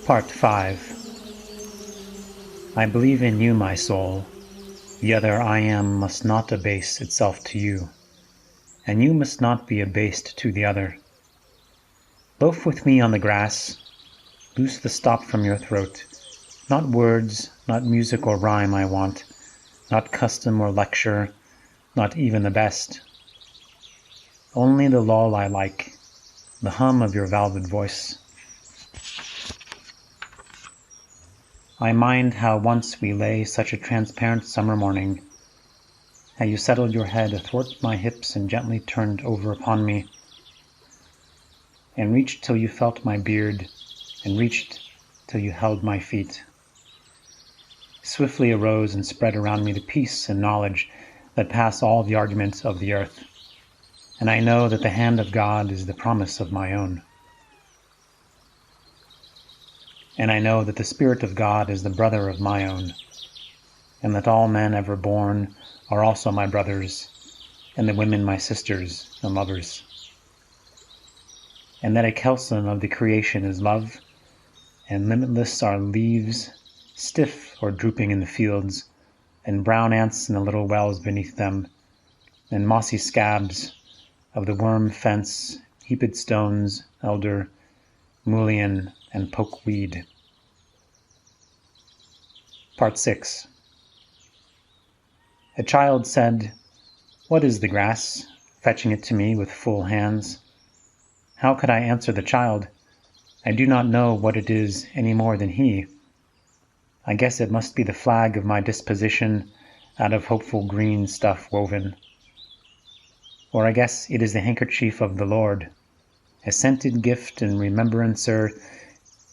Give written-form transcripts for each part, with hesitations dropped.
Part 5. I believe in you, my soul. The other I am must not abase itself to you, and you must not be abased to the other. Loaf with me on the grass, loose the stop from your throat. Not words, not music or rhyme I want, not custom or lecture, not even the best. Only the lull I like, the hum of your velvet voice. I mind how once we lay such a transparent summer morning, how you settled your head athwart my hips and gently turned over upon me, and reached till you felt my beard, and reached till you held my feet. Swiftly arose and spread around me the peace and knowledge that pass all the arguments of the earth, and I know that the hand of God is the promise of my own. And I know that the Spirit of God is the brother of my own, and that all men ever born are also my brothers, and the women my sisters and lovers. And that a kelson of the creation is love, and limitless are leaves, stiff or drooping in the fields, and brown ants in the little wells beneath them, and mossy scabs of the worm fence, heaped stones, elder, mullein, and pokeweed. Part 6. A child said, "What is the grass?" fetching it to me with full hands. How could I answer the child? I do not know what it is any more than he. I guess it must be the flag of my disposition, out of hopeful green stuff woven. Or I guess it is the handkerchief of the Lord, a scented gift and remembrancer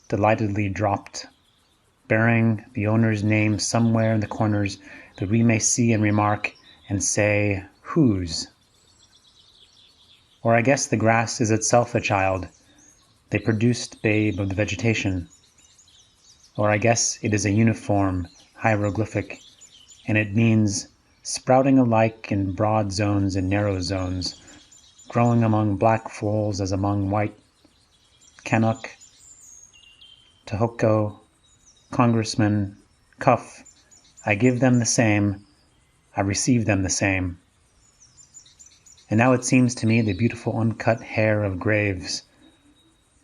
delightedly dropped, bearing the owner's name somewhere in the corners that we may see and remark and say, "Whose?" Or I guess the grass is itself a child, the produced babe of the vegetation. Or I guess it is a uniform hieroglyphic, and it means sprouting alike in broad zones and narrow zones, growing among black foals as among white. Canuck, Tohoku, Congressman, Cuff, I give them the same, I receive them the same. And now it seems to me the beautiful uncut hair of graves.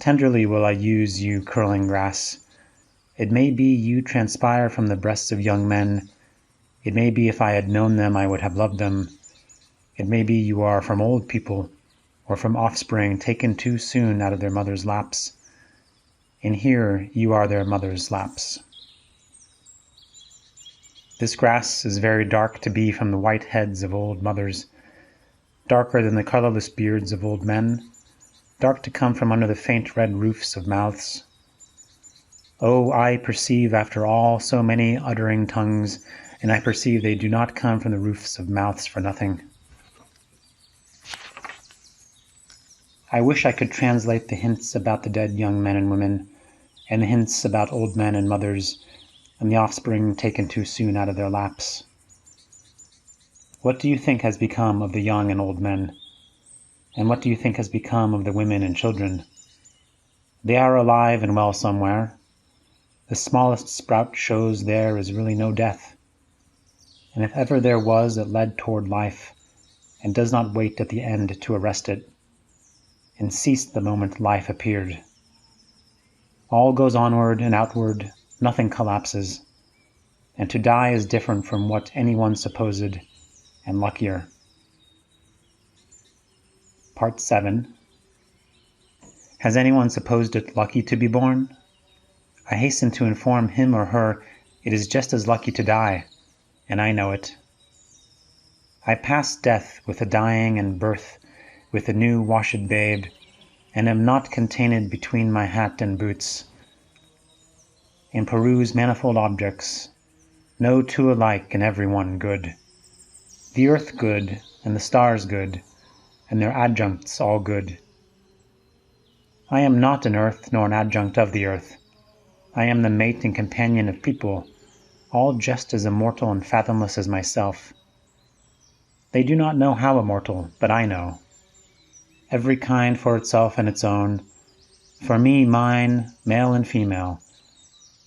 Tenderly will I use you, curling grass. It may be you transpire from the breasts of young men. It may be if I had known them I would have loved them. It may be you are from old people, or from offspring taken too soon out of their mother's laps. And here you are their mother's laps. This grass is very dark to be from the white heads of old mothers, darker than the colorless beards of old men, dark to come from under the faint red roofs of mouths. Oh, I perceive after all so many uttering tongues, and I perceive they do not come from the roofs of mouths for nothing. I wish I could translate the hints about the dead young men and women, and the hints about old men and mothers, and the offspring taken too soon out of their laps. What do you think has become of the young and old men? And what do you think has become of the women and children? They are alive and well somewhere. The smallest sprout shows there is really no death. And if ever there was, it led toward life, and does not wait at the end to arrest it, and ceased the moment life appeared. All goes onward and outward, nothing collapses, and to die is different from what anyone supposed, and luckier. Part 7. Has anyone supposed it lucky to be born? I hasten to inform him or her it is just as lucky to die, and I know it. I pass death with the dying and birth with the new washed babe, and am not contained between my hat and boots, and peruse manifold objects, no two alike and every one good. The earth good, and the stars good, and their adjuncts all good. I am not an earth nor an adjunct of the earth. I am the mate and companion of people, all just as immortal and fathomless as myself. They do not know how immortal, but I know. Every kind for itself and its own, for me mine, male and female,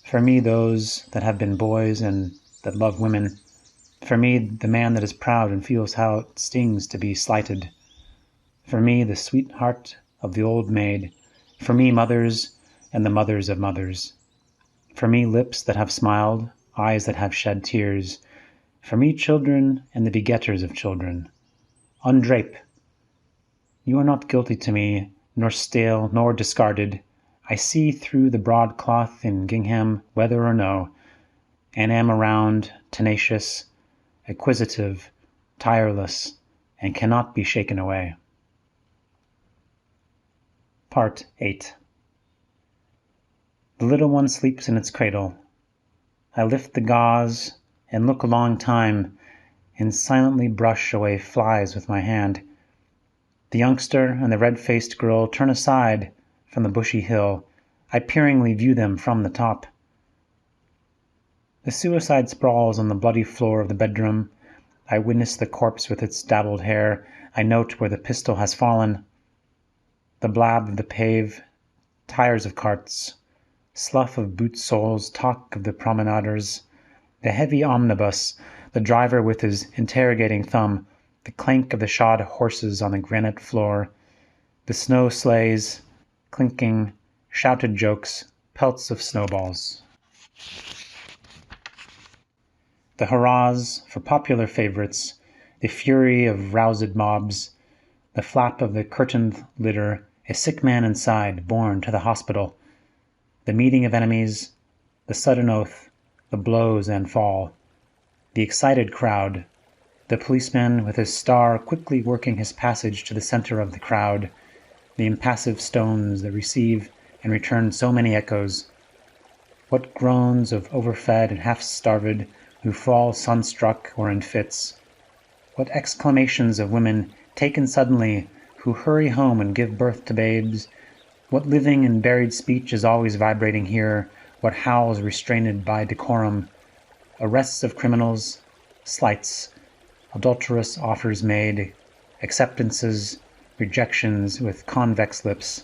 For me, those that have been boys and that love women. For me, the man that is proud and feels how it stings to be slighted. For me, the sweetheart of the old maid. For me, mothers and the mothers of mothers. For me, lips that have smiled, eyes that have shed tears. For me, children and the begetters of children. Undrape. You are not guilty to me, nor stale, nor discarded. I see through the broadcloth in gingham, whether or no, and am around, tenacious, acquisitive, tireless, and cannot be shaken away. Part 8. The little one sleeps in its cradle. I lift the gauze and look a long time and silently brush away flies with my hand. The youngster and the red-faced girl turn aside from the bushy hill. I peeringly view them from the top. The suicide sprawls on the bloody floor of the bedroom. I witness the corpse with its dabbled hair. I note where the pistol has fallen. The blab of the pave, tires of carts, slough of boot soles, talk of the promenaders, the heavy omnibus, the driver with his interrogating thumb, the clank of the shod horses on the granite floor, the snow sleighs, clinking, shouted jokes, pelts of snowballs. The hurrahs for popular favorites, the fury of roused mobs, the flap of the curtained litter, a sick man inside, borne to the hospital, the meeting of enemies, the sudden oath, the blows and fall, the excited crowd, the policeman with his star quickly working his passage to the center of the crowd, the impassive stones that receive and return so many echoes. What groans of overfed and half-starved who fall sunstruck or in fits. What exclamations of women taken suddenly who hurry home and give birth to babes. What living and buried speech is always vibrating here. What howls restrained by decorum. Arrests of criminals, slights, adulterous offers made, acceptances, rejections with convex lips.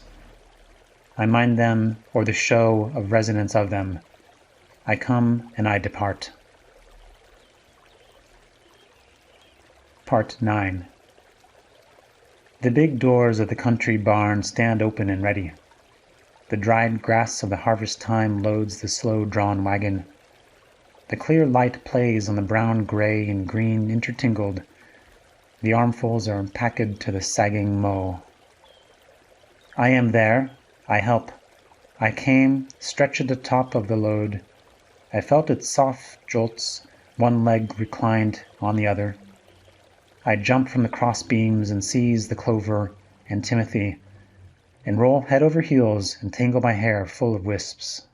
I mind them, or the show of resonance of them. I come and I depart. Part 9. The big doors of the country barn stand open and ready. The dried grass of the harvest time loads the slow-drawn wagon. The clear light plays on the brown, gray, and green intertingled. The armfuls are packed to the sagging mow. I am there. I help. I came, stretched at the top of the load. I felt its soft jolts, one leg reclined on the other. I jump from the cross beams and seize the clover and timothy, and roll head over heels and tangle my hair full of wisps.